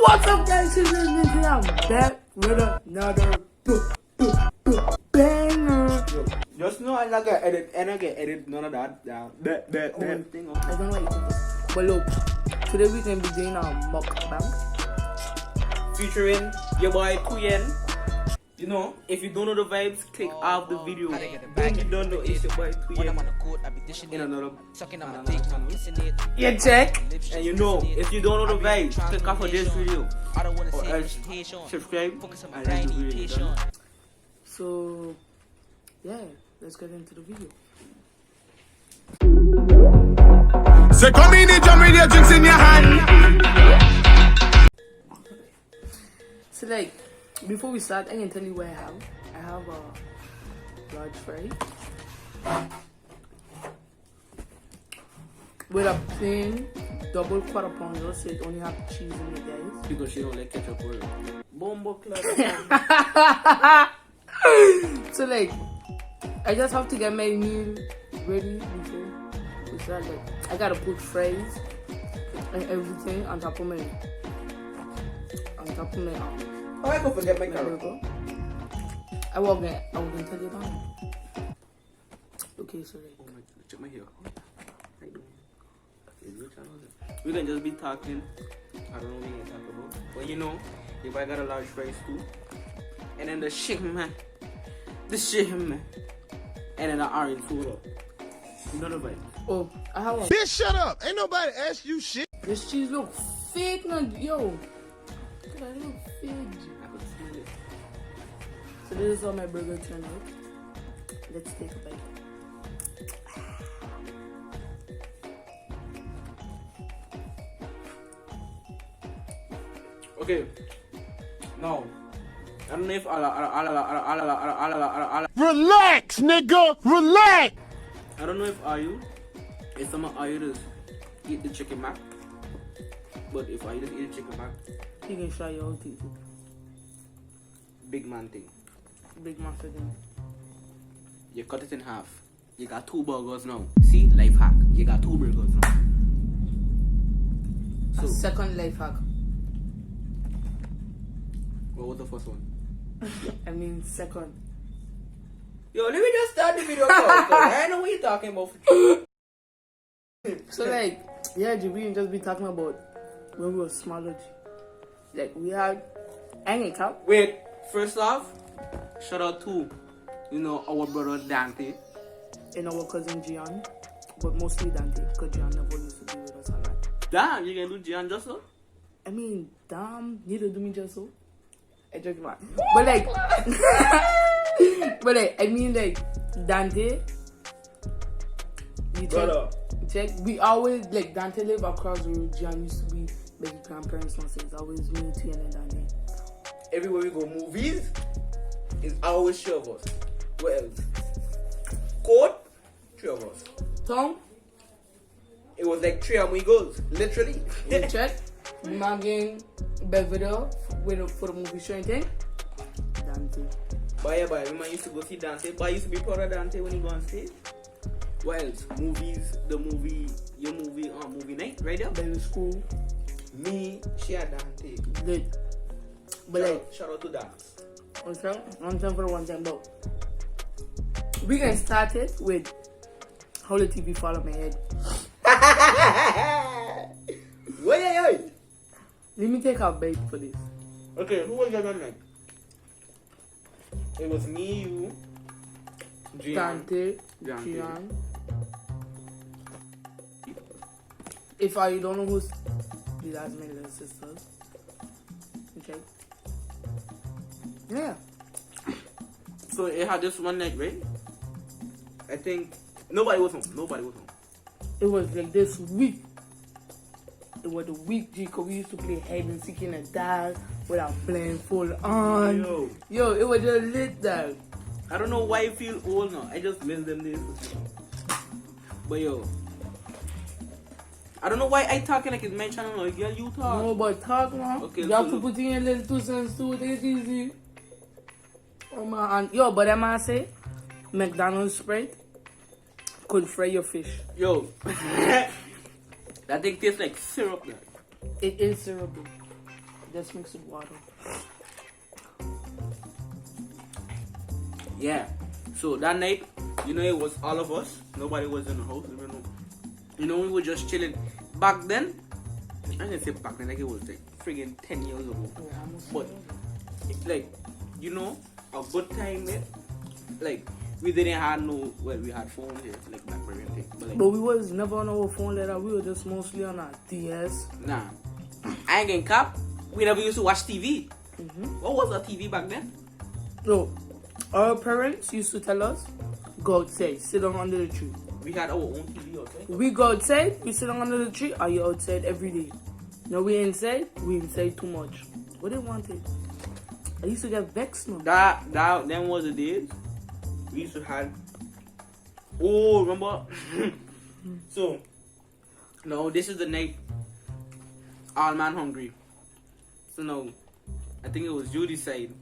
What's up, guys? This is Mincii. I'm back with another banger. Yo, just know I not get edit, and I get edit none of that. That thing. I don't know what you think. But look, today we're gonna be doing a mukbang. Featuring your boy TwoYen. You know, if you don't know the vibes, click off the video. Then you don't know it's your boy TwoYen in another channel. Yeah, check. And you know, if you don't know the vibes, click off of this video. Or else subscribe and like the video. So, yeah, let's get into the video. So come in the jump with your drinks in your hand. So, like, before we start, I can tell you what I have. I have a large fry with a plain double quarter pounder, so it only have cheese in it, guys. Because she don't like ketchup or bombo club. So, like, I just have to get my meal ready before we start. Like, I gotta put fries and everything on top of my Oh, I go forget my carrot. burger. I was gonna tell you that. Okay, so like, Oh my God, check my hair. We can just be talking. I don't know what we can talk about. But you know, if I got a large fries too. And then the chicken, and then the orange food up. You know the vibe. oh, I have one. Bitch, shut up. Ain't nobody asked you shit. This cheese look fake, man. Yo, that look fake. I could smell it. So this is how my burger turned out. Let's take a bite. Okay. Now, I don't know if Relax, nigga. Relax. I don't know if some of you just eat the chicken mac. But if I just eat the chicken mac, You can try your own teeth. big man thing. Big master thing. You cut it in half. You got 2 burgers now. See? Life hack. You got 2 burgers now. A So, second life hack. what was the first one? I mean, second. Yo, let me just start the video call. I know what you're talking about. So like, yeah, G, we can just be talking about when we were smaller. G. Like we had hanging cap. Wait, first off, shout out to, our brother Dante. And our cousin Gian, but mostly Dante, because Gian never used to be with us a lot. Damn, you can do Gian just so? I mean, damn, you don't do me just so. I joke, man. But like, I mean, like, Dante, you check. We always, like, Dante lived across the road. Gian used to be, like, his grandparents, so it's always me, TwoYen, and Dante. Everywhere we go, movies, it's always 3 of us. What else? Code, 3 of us. Tom, It was like 3 amigos, literally. you check. Mugging Belvedere for the movie showing thing. Dante. But yeah, we man used to go see Dante. But I used to be proud of Dante when he go on stage. What else? Movies, your movie night, right there. Baby school. Me, she and Dante. Lit. But like, Shout out to Dance. one time for one time, but we can start it with how the TV fall on my head. Wait. Let me take a bite for this. Okay, who was that one night? It was me, you, Gian. Dante, Gian. If you don't know who's these are my little sisters. Okay. Yeah. So it had this one night, right? I think nobody was home. It was like this week. It was the week, G, because we used to play hide and seek in the dark with our blindfold on. Yo, it was just lit, dog. I don't know why I feel old now. I just miss them days. But yo, I don't know why I talking like it's my channel now. Girl, you talk. No, but talk, man. Okay, You so have to look. put in your little 2 cents too. Take it easy. Oh, man. And, yo, but I must say, McDonald's Sprite could fry your fish. Yo, that thing tastes like syrup. Man. It is syrupy. Just mix with water. Yeah. So that night, you know, it was all of us. Nobody was in the house. You know, we were just chilling. Back then, I didn't say back then, like it was like friggin' 10 years ago. But, like, you know, a good time, like, we didn't have no, well, we had phones here, like BlackBerry and things. But we was never on our phone like that. We were just mostly on our DS. Nah. I ain't getting cap. We never used to watch TV. What was our TV back then? No. Our parents used to tell us, go outside, sit down under the tree. We had our own TV outside. We go outside, we sit down under the tree, are you outside every day? No, we inside too much. What they wanted? I used to get vexed, man. Them was the days. We used to have. Oh, remember? So, no, this is the night. All man hungry. So now, I think it was Judy's side.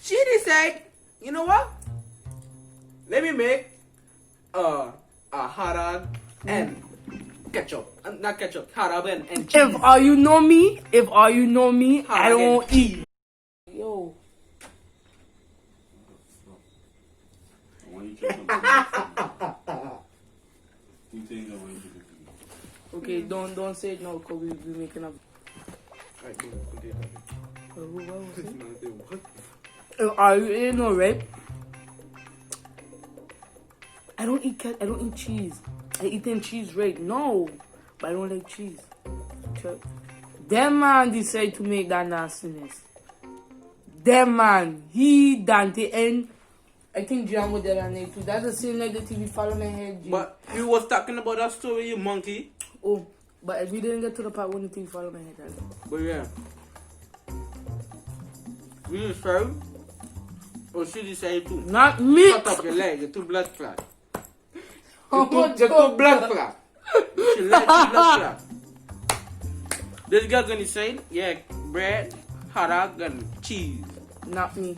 She decided, you know what? Let me make a hot dog and ketchup. Not ketchup, hot dog and cheese. If all you know me, I don't eat. Yo. Okay, don't say it now because we making up. Alright, What was it? Are you know, right? I don't eat cheese. I eat cheese, right? No, but I don't like cheese. Them man decide to make that nastiness. Them man, he Dante and I think Django did that night too. That's the same like the TV follow my head. G. But you was talking about that story, you monkey. Oh, but we didn't get to the part when the TV follow my head. But yeah, we just serve. Or she decided to Not me. cut up your leg, you're too blood clot. Oh, You're too blood clot. She like blood clot. This girl gonna say, yeah, bread, hot dog, and cheese. Not me.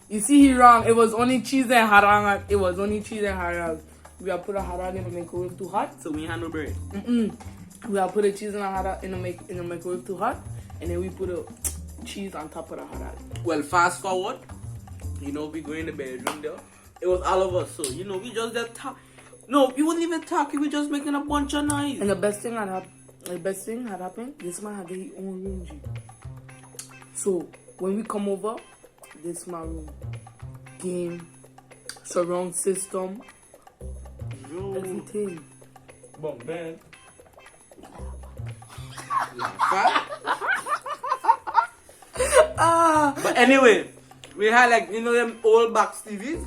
You see, he wrong. It was only cheese and hot dog. It was only cheese and hot dog. We have put a hot dog in the microwave too hot. So we had no bread. We have put a cheese and a hot dog in the microwave too hot, and then we put a cheese on top of the hot dog. Well, fast forward, you know, we go in the bedroom there. It was all of us, so you know, we just talk. No, we wasn't even talking. We just making a bunch of noise. And the best thing had happened. This man had his own room, G. So when we come over, this my room, game, surround system, everything. Bunk bed. But anyway, we had like, you know, them old box TVs.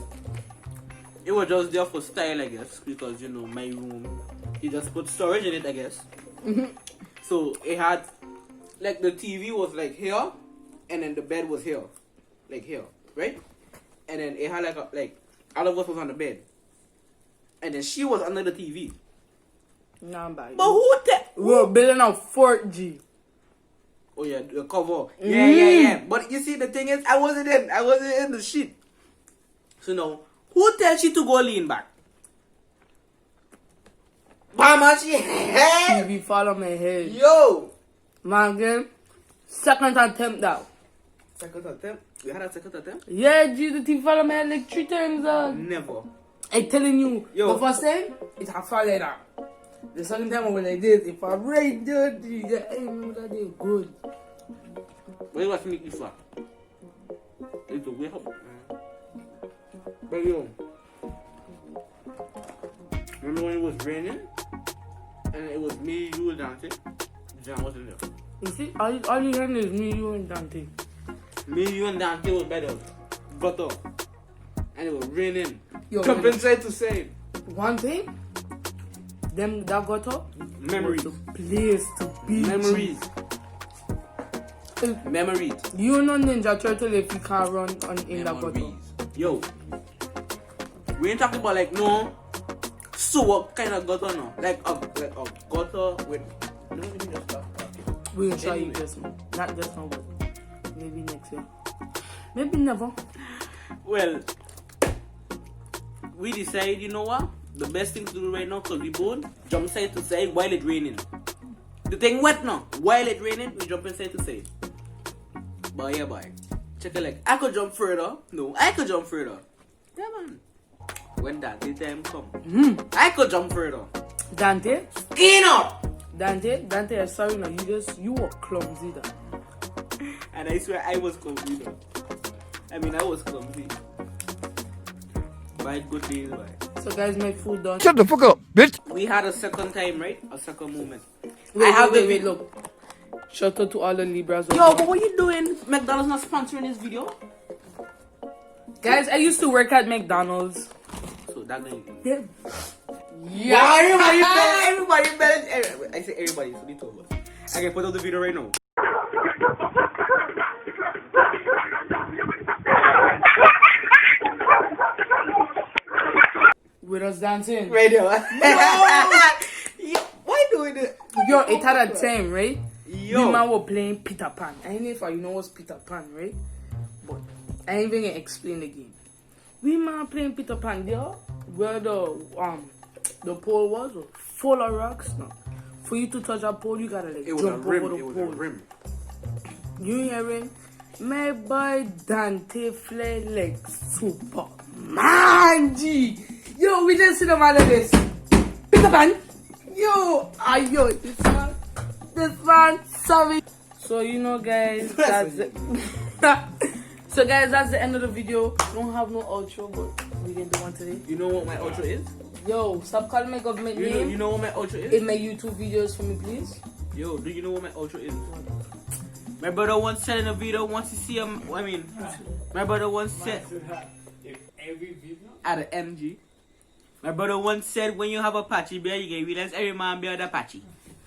It was just there for style, I guess, because you know my room, you just put storage in it, I guess. So it had like the TV was like here, and then the bed was here, like here, right? And then it had like all of us was on the bed, and then she was under the TV. Nah, bad. But who we're building a fort, G. Oh yeah, the cover. Yeah. But you see, the thing is, I wasn't in the shit. So now, who tells you to go lean back? Mama, she head. TV follow my head. Yo. Man, again, second attempt now. Second attempt? You had a second attempt? Yeah, G, the TV follow my head like 3 times. Never. I'm telling you, Yo. the first time, it's a fall like that. The second time I was like this, if I right there, G, I remember that day good. What you watch me eat for? It's a way up. But yo, remember when it was raining? And it was me, you, and Dante? John wasn't there. You see, all you hearing is me, you, and Dante. Me, you, and Dante was better. Got up. And it was raining. Yo, Jumping side to side. One thing, them that got up, Memories. was the place to be. Memories. Memories. You know Ninja Turtle if you can't run in that gutter. Yo, we ain't talking about like no what kind of gutter no, like a gutter with. We'll try you just now, not just now, but maybe next year, maybe never. Well, we decided, you know what? The best thing to do right now, cause we both jump side to side while it's raining. The thing wet now. While it's raining, we jump side to side. But yeah, boy. Check it like, I could jump further. No, I could jump further. Yeah, man. When that time come, I could jump further. Dante? Skin up! Dante, I'm sorry now. You were clumsy though. And I swear I was clumsy though. I mean, I was clumsy. By good days, boy. So guys, my food done. Shut the fuck up, bitch. We had a second time, right? A second moment. Wait, look. Shout out to all the Libras. Yo, but what you doing? McDonald's not sponsoring this video? Guys, I used to work at McDonald's. So that guy. Yeah. Everybody better. I say everybody, so they told us. I can put up the video right now. With us dancing. Radio. No! Why doing it? Yo, it had a time, right? Yo. The man were playing Peter Pan. I don't know if you know what's Peter Pan, right? But I ain't even gonna explain the game. We man playing Peter Pan there, where the pole was full of rocks. Now, for you to touch that pole, you gotta like jump over the pole. Rim. You hearing? My boy Dante flay like super man G. Yo, we just see the man of this. Peter Pan. Yo, this man, sorry. So you know, guys, that's it. So guys, that's the end of the video. Don't have no outro, but we didn't do one today. You know what my outro is? Yo, stop calling my government name. You know what my outro is? In my YouTube videos for me, please. Yo, do you know what my outro is? My brother once said in a video, once you see him, my brother once said at an MG. My brother once said, when you have a patchy bear, you can realize every man bear the patchy.